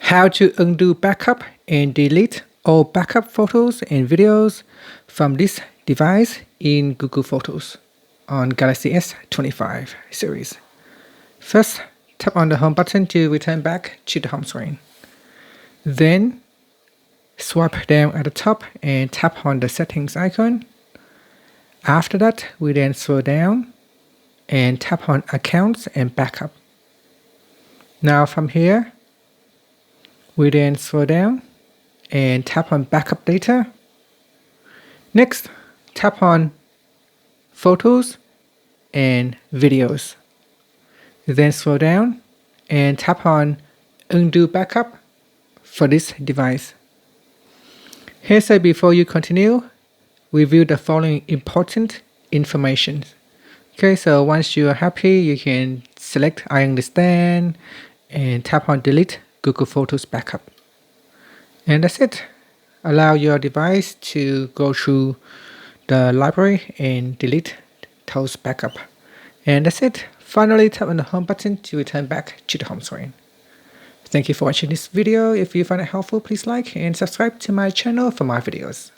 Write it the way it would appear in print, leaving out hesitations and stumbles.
How to undo backup and delete all backup photos and videos from this device in Google Photos on Galaxy S25 series. First, tap on the home button to return back to the home screen. Then, swipe down at the top and tap on the settings icon. After that, we then scroll down and tap on accounts and backup. Now from here, we then scroll down and tap on backup data. Next, tap on photos and videos. Then scroll down and tap on undo backup for this device. Here, so before you continue, review the following important information. Okay, so once you are happy, you can select I understand and tap on delete Google Photos backup. And that's it. Allow your device to go through the library and delete those backup. And that's it. Finally, tap on the home button to return back to the home screen. Thank you for watching this video. If you find it helpful, please like and subscribe to my channel for more videos.